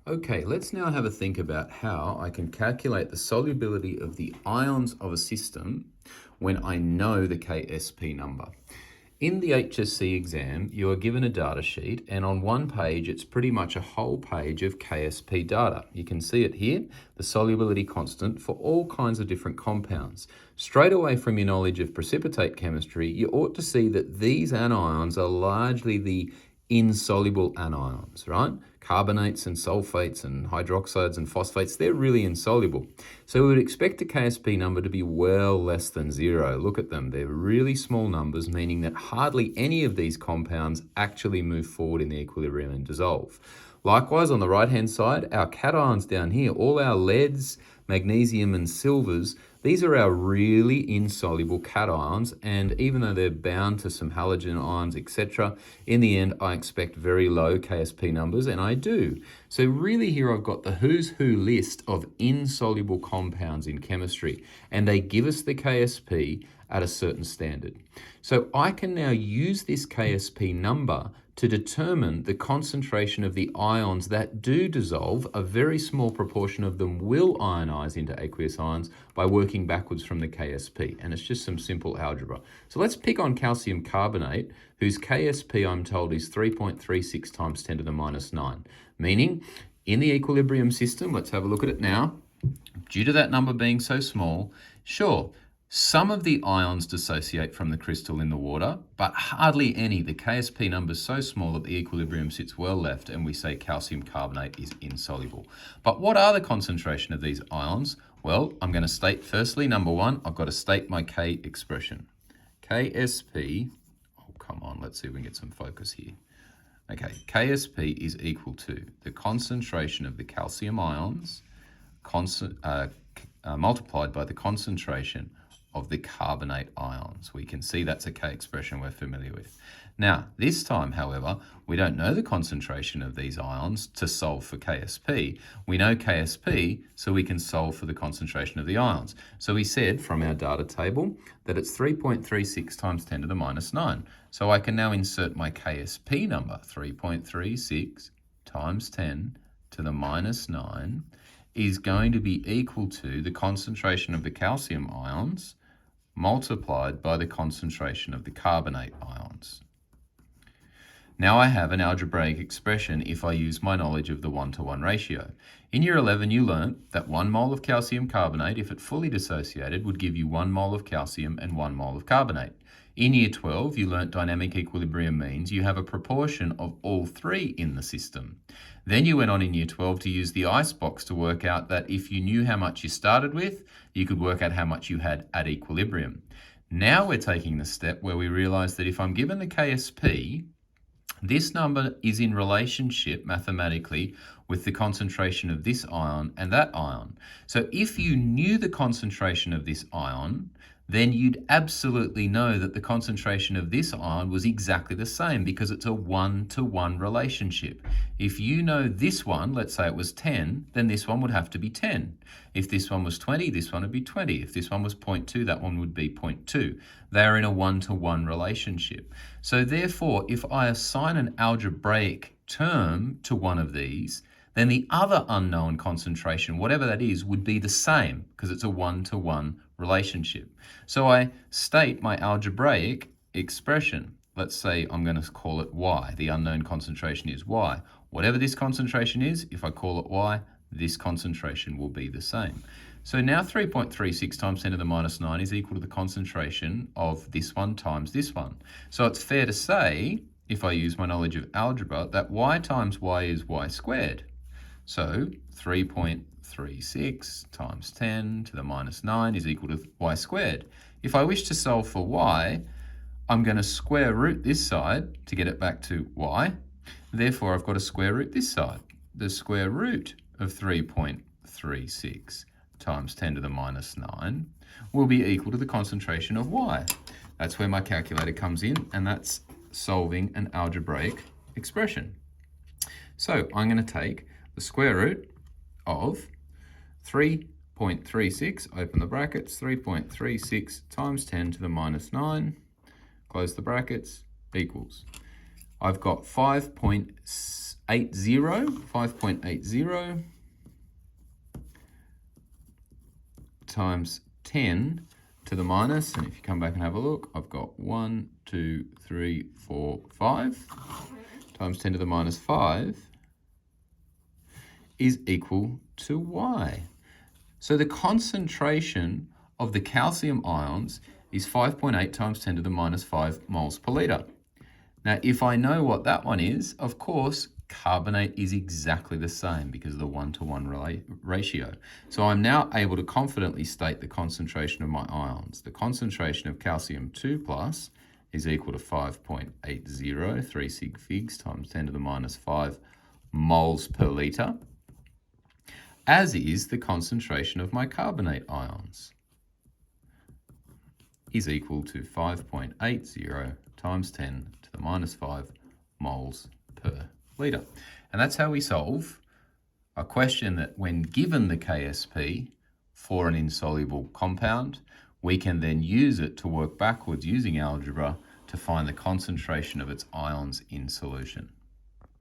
Okay, let's now have a think about how I can calculate the solubility of the ions of a system when I know the KSP number. In the HSC exam, you are given a data sheet, and on one page, it's pretty much a whole page of KSP data. You can see it here, the solubility constant for all kinds of different compounds. Straight away from your knowledge of precipitate chemistry, you ought to see that these anions are largely the insoluble anions, right? Carbonates and sulfates and hydroxides and phosphates, they're really insoluble. So we would expect the KSP number to be well less than 0. Look at them, they're really small numbers, meaning that hardly any of these compounds actually move forward in the equilibrium and dissolve. Likewise, on the right-hand side, our cations down here, all our leads, magnesium and silvers, these are our really insoluble cations, and even though they're bound to some halogen ions, etc., in the end, I expect very low KSP numbers, and I do. So really here I've got the who's who list of insoluble compounds in chemistry, and they give us the KSP at a certain standard. So I can now use this KSP number to determine the concentration of the ions that do dissolve. A very small proportion of them will ionize into aqueous ions by working backwards from the KSP, and it's just some simple algebra. So let's pick on calcium carbonate, whose KSP I'm told is 3.36 times 10 to the minus 9, meaning in the equilibrium system, let's have a look at it now, due to that number being so small, sure, some of the ions dissociate from the crystal in the water, but hardly any. The KSP number is so small that the equilibrium sits well left, and we say calcium carbonate is insoluble. But what are the concentration of these ions? Well, I'm going to state firstly, number one, I've got to state my K expression. KSP, oh come on, let's see if we can get some focus here. Okay, KSP is equal to the concentration of the calcium ions multiplied by the concentration of the carbonate ions. We can see that's a K expression we're familiar with. Now, this time, however, we don't know the concentration of these ions to solve for KSP. We know KSP, so we can solve for the concentration of the ions. So we said from our data table that it's 3.36 times 10 to the minus 9. So I can now insert my KSP number, 3.36 times 10 to the minus 9, is going to be equal to the concentration of the calcium ions multiplied by the concentration of the carbonate ions. Now I have an algebraic expression if I use my knowledge of the 1-to-1 ratio. In year 11 you learnt that 1 mole of calcium carbonate, if it fully dissociated, would give you 1 mole of calcium and 1 mole of carbonate. In year 12 you learnt dynamic equilibrium means you have a proportion of all three in the system. Then you went on in year 12 to use the icebox to work out that if you knew how much you started with, you could work out how much you had at equilibrium. Now we're taking the step where we realize that if I'm given the KSP, this number is in relationship mathematically with the concentration of this ion and that ion. So if you knew the concentration of this ion, then you'd absolutely know that the concentration of this ion was exactly the same because it's a 1-to-1 relationship. If you know this one, let's say it was 10, then this one would have to be 10. If this one was 20, this one would be 20. If this one was 0.2, that one would be 0.2. They are in a 1-to-1 relationship. So therefore, if I assign an algebraic term to one of these, then the other unknown concentration, whatever that is, would be the same because it's a 1-to-1 relationship. So I state my algebraic expression. Let's say I'm going to call it Y. The unknown concentration is Y. Whatever this concentration is, if I call it Y, this concentration will be the same. So now 3.36 times 10 to the minus 9 is equal to the concentration of this one times this one. So it's fair to say, if I use my knowledge of algebra, that Y times Y is Y squared. So 3.36 times 10 to the minus 9 is equal to Y squared. If I wish to solve for Y, I'm going to square root this side to get it back to Y. Therefore, I've got to square root this side. The square root of 3.36 times 10 to the minus 9 will be equal to the concentration of Y. That's where my calculator comes in, and that's solving an algebraic expression. So I'm going to take the square root of 3.36, open the brackets, 3.36 times 10 to the minus 9, close the brackets, equals. I've got 5.6 5.80 times 10 to the minus, and if you come back and have a look, I've got 1, 2, 3, 4, 5 times 10 to the minus 5 is equal to Y. So the concentration of the calcium ions is 5.8 times 10 to the minus 5 moles per litre. Now, if I know what that one is, of course, carbonate is exactly the same because of the 1-to-1 ratio. So I'm now able to confidently state the concentration of my ions. The concentration of calcium 2 plus is equal to 5.80, 3 sig figs times 10 to the minus 5 moles per litre, as is the concentration of my carbonate ions, is equal to 5.80 times 10 to the minus 5 moles per litre. And that's how we solve a question that when given the KSP for an insoluble compound, we can then use it to work backwards using algebra to find the concentration of its ions in solution.